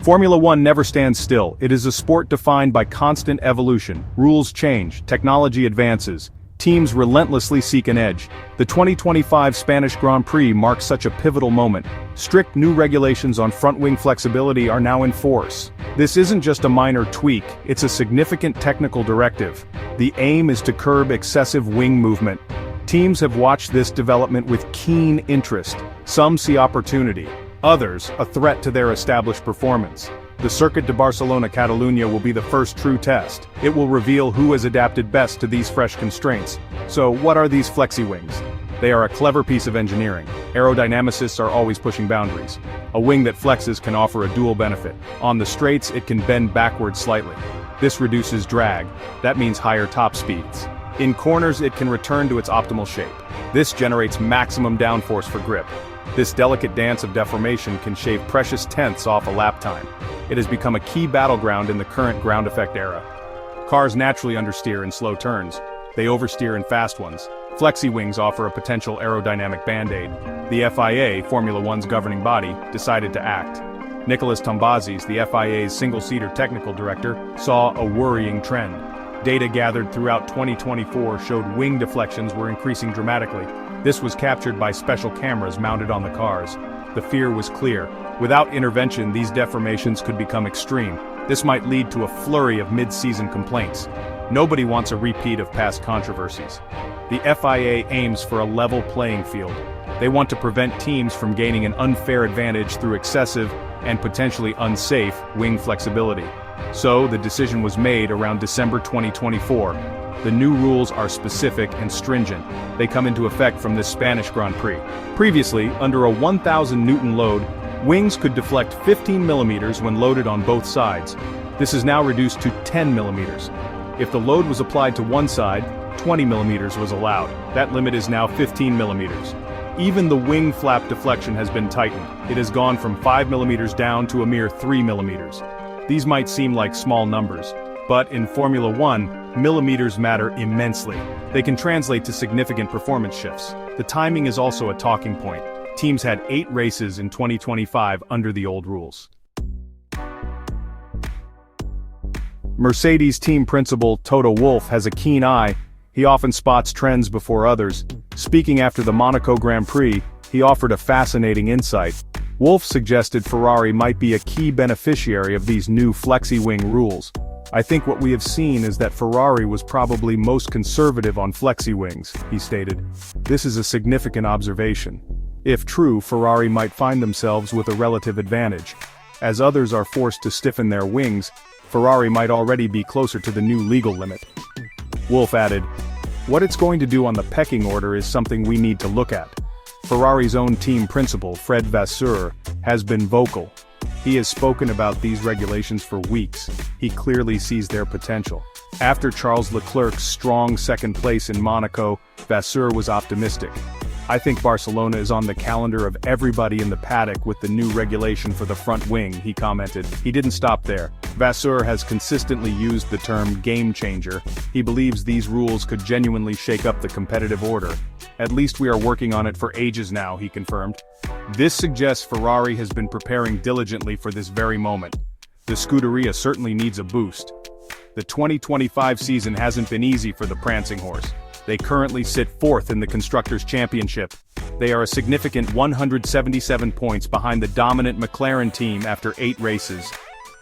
Formula One never stands still. It is a sport defined by constant evolution. Rules change, technology advances, teams relentlessly seek an edge. The 2025 Spanish Grand Prix marks such a pivotal moment. Strict new regulations on front-wing flexibility are now in force. This isn't just a minor tweak, it's a significant technical directive. The aim is to curb excessive wing movement. Teams have watched this development with keen interest. Some see opportunity, others a threat to their established performance. The Circuit de Barcelona-Catalunya will be the first true test. It will reveal who has adapted best to these fresh constraints. So what are these flexi-wings? They are a clever piece of engineering. Aerodynamicists are always pushing boundaries. A wing that flexes can offer a dual benefit. On the straights, it can bend backwards slightly. This reduces drag. That means higher top speeds. In corners, it can return to its optimal shape. This generates maximum downforce for grip. This delicate dance of deformation can shave precious tenths off a lap time. It has become a key battleground in the current ground effect era. Cars naturally understeer in slow turns. They oversteer in fast ones. Flexi-wings offer a potential aerodynamic band-aid. The FIA, Formula One's governing body, decided to act. Nicolas Tombazis, the FIA's single-seater technical director, saw a worrying trend. Data gathered throughout 2024 showed wing deflections were increasing dramatically. This was captured by special cameras mounted on the cars. The fear was clear. Without intervention, these deformations could become extreme. This might lead to a flurry of mid-season complaints. Nobody wants a repeat of past controversies. The FIA aims for a level playing field. They want to prevent teams from gaining an unfair advantage through excessive and potentially unsafe wing flexibility. So, the decision was made around December 2024. The new rules are specific and stringent. They come into effect from this Spanish Grand Prix. Previously, under a 1,000 Newton load, wings could deflect 15 millimeters when loaded on both sides. This is now reduced to 10 millimeters. If the load was applied to one side, 20 millimeters was allowed. That limit is now 15 millimeters. Even the wing flap deflection has been tightened. It has gone from 5 millimeters down to a mere 3 millimeters. These might seem like small numbers, but in Formula One, millimeters matter immensely. They can translate to significant performance shifts. The timing is also a talking point. Teams had 8 races in 2025 under the old rules. Mercedes team principal Toto Wolff has a keen eye. He often spots trends before others. Speaking after the Monaco Grand Prix, he offered a fascinating insight. Wolff suggested Ferrari might be a key beneficiary of these new flexi-wing rules. "I think what we have seen is that Ferrari was probably most conservative on flexi-wings," he stated. This is a significant observation. If true, Ferrari might find themselves with a relative advantage. As others are forced to stiffen their wings, Ferrari might already be closer to the new legal limit. Wolff added, "What it's going to do on the pecking order is something we need to look at." Ferrari's own team principal, Fred Vasseur, has been vocal. He has spoken about these regulations for weeks. He clearly sees their potential. After Charles Leclerc's strong second place in Monaco, Vasseur was optimistic. "I think Barcelona is on the calendar of everybody in the paddock with the new regulation for the front wing," he commented. He didn't stop there. Vasseur has consistently used the term game changer. He believes these rules could genuinely shake up the competitive order. "At least we are working on it for ages now," he confirmed. This suggests Ferrari has been preparing diligently for this very moment. The Scuderia certainly needs a boost. The 2025 season hasn't been easy for the prancing horse. They currently sit 4th in the Constructors' Championship. They are a significant 177 points behind the dominant McLaren team after 8 races.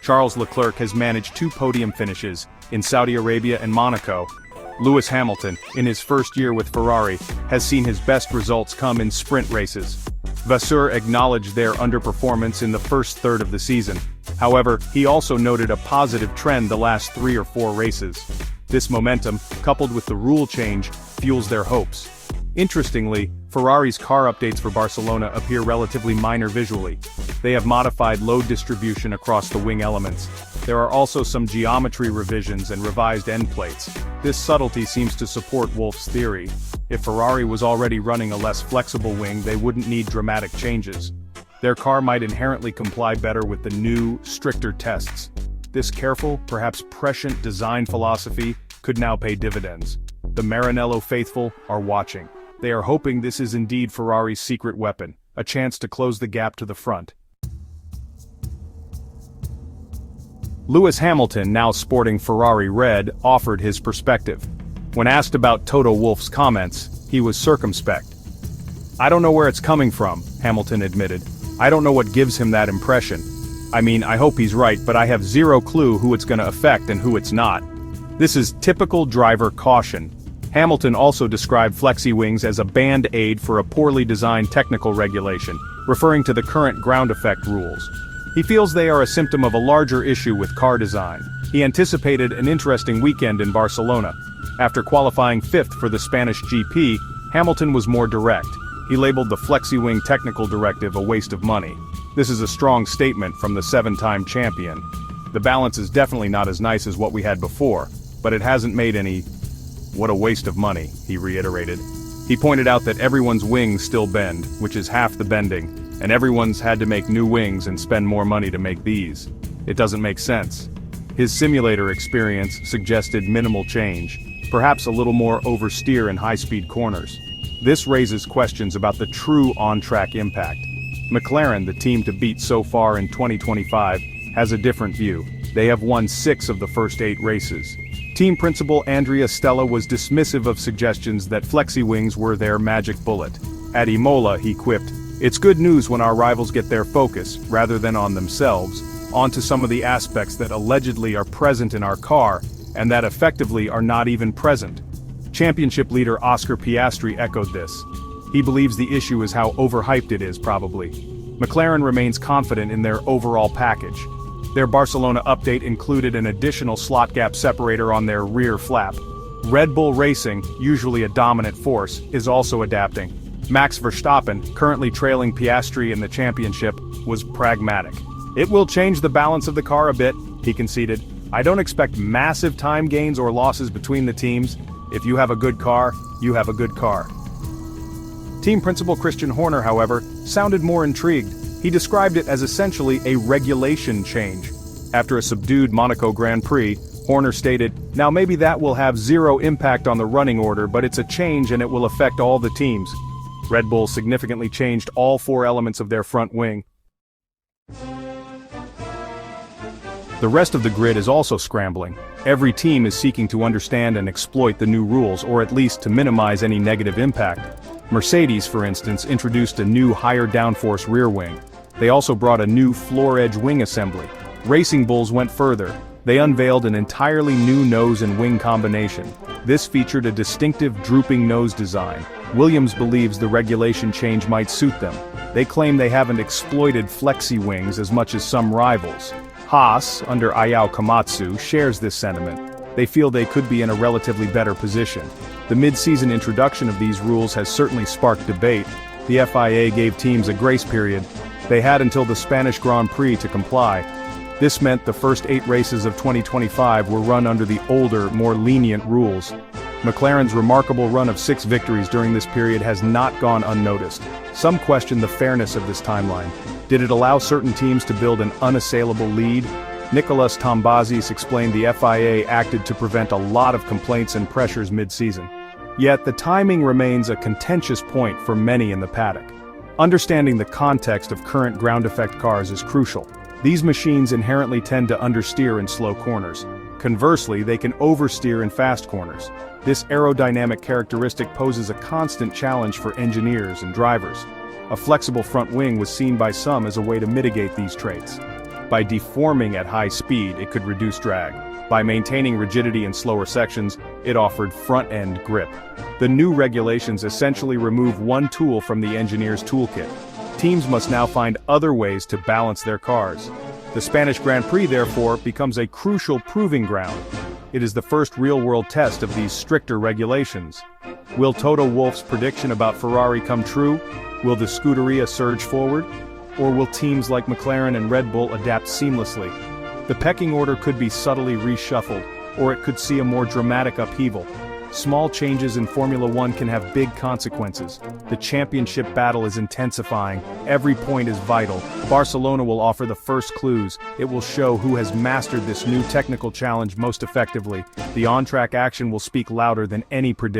Charles Leclerc has managed 2 podium finishes, in Saudi Arabia and Monaco. Lewis Hamilton, in his first year with Ferrari, has seen his best results come in sprint races. Vasseur acknowledged their underperformance in the first third of the season. However, he also noted a positive trend the last 3 or 4 races. This momentum, coupled with the rule change, fuels their hopes. Interestingly, Ferrari's car updates for Barcelona appear relatively minor visually. They have modified load distribution across the wing elements. There are also some geometry revisions and revised end plates. This subtlety seems to support Wolff's theory. If Ferrari was already running a less flexible wing, they wouldn't need dramatic changes. Their car might inherently comply better with the new, stricter tests. This careful, perhaps prescient design philosophy could now pay dividends. The Maranello faithful are watching. They are hoping this is indeed Ferrari's secret weapon, a chance to close the gap to the front. Lewis Hamilton, now sporting Ferrari red, offered his perspective. When asked about Toto Wolff's comments, he was circumspect. "I don't know where it's coming from," Hamilton admitted. "I don't know what gives him that impression. I mean, I hope he's right, but I have zero clue who it's gonna affect and who it's not." This is typical driver caution. Hamilton also described flexi-wings as a band-aid for a poorly designed technical regulation, referring to the current ground effect rules. He feels they are a symptom of a larger issue with car design. He anticipated an interesting weekend in Barcelona. After qualifying 5th for the Spanish GP, Hamilton was more direct. He labeled the flexi-wing technical directive a waste of money. This is a strong statement from the 7-time champion. "The balance is definitely not as nice as what we had before, but it hasn't made any... What a waste of money," he reiterated. He pointed out that everyone's wings still bend, which is half the bending, and everyone's had to make new wings and spend more money to make these. It doesn't make sense. His simulator experience suggested minimal change, perhaps a little more oversteer in high-speed corners. This raises questions about the true on-track impact. McLaren, the team to beat so far in 2025, has a different view. They have won 6 of the first 8 races. Team principal Andrea Stella was dismissive of suggestions that flexi-wings were their magic bullet. At Imola, he quipped, "It's good news when our rivals get their focus, rather than on themselves, onto some of the aspects that allegedly are present in our car, and that effectively are not even present." Championship leader Oscar Piastri echoed this. He believes the issue is how overhyped it is, probably. McLaren remains confident in their overall package. Their Barcelona update included an additional slot gap separator on their rear flap. Red Bull Racing, usually a dominant force, is also adapting. Max Verstappen, currently trailing Piastri in the championship, was pragmatic. "It will change the balance of the car a bit," he conceded. "I don't expect massive time gains or losses between the teams. If you have a good car, you have a good car." Team principal Christian Horner, however, sounded more intrigued. He described it as essentially a regulation change. After a subdued Monaco Grand Prix, Horner stated, "Now maybe that will have zero impact on the running order, but it's a change and it will affect all the teams." Red Bull significantly changed all 4 elements of their front wing. The rest of the grid is also scrambling. Every team is seeking to understand and exploit the new rules, or at least to minimize any negative impact. Mercedes, for instance, introduced a new higher downforce rear wing. They also brought a new floor-edge wing assembly. Racing Bulls went further. They unveiled an entirely new nose and wing combination. This featured a distinctive drooping nose design. Williams believes the regulation change might suit them. They claim they haven't exploited flexi wings as much as some rivals. Haas, under Ayao Komatsu, shares this sentiment. They feel they could be in a relatively better position. The mid-season introduction of these rules has certainly sparked debate. The FIA gave teams a grace period. They had until the Spanish Grand Prix to comply. This meant the first 8 races of 2025 were run under the older, more lenient rules. McLaren's remarkable run of 6 victories during this period has not gone unnoticed. Some question the fairness of this timeline. Did it allow certain teams to build an unassailable lead? Nicolas Tombazis explained the FIA acted to prevent a lot of complaints and pressures mid-season. Yet the timing remains a contentious point for many in the paddock. Understanding the context of current ground effect cars is crucial. These machines inherently tend to understeer in slow corners. Conversely, they can oversteer in fast corners. This aerodynamic characteristic poses a constant challenge for engineers and drivers. A flexible front wing was seen by some as a way to mitigate these traits. By deforming at high speed, it could reduce drag. By maintaining rigidity in slower sections, it offered front-end grip. The new regulations essentially remove one tool from the engineer's toolkit. Teams must now find other ways to balance their cars. The Spanish Grand Prix, therefore, becomes a crucial proving ground. It is the first real-world test of these stricter regulations. Will Toto Wolff's prediction about Ferrari come true? Will the Scuderia surge forward? Or will teams like McLaren and Red Bull adapt seamlessly? The pecking order could be subtly reshuffled, or it could see a more dramatic upheaval. Small changes in Formula One can have big consequences. The championship battle is intensifying. Every point is vital. Barcelona will offer the first clues. It will show who has mastered this new technical challenge most effectively. The on-track action will speak louder than any prediction.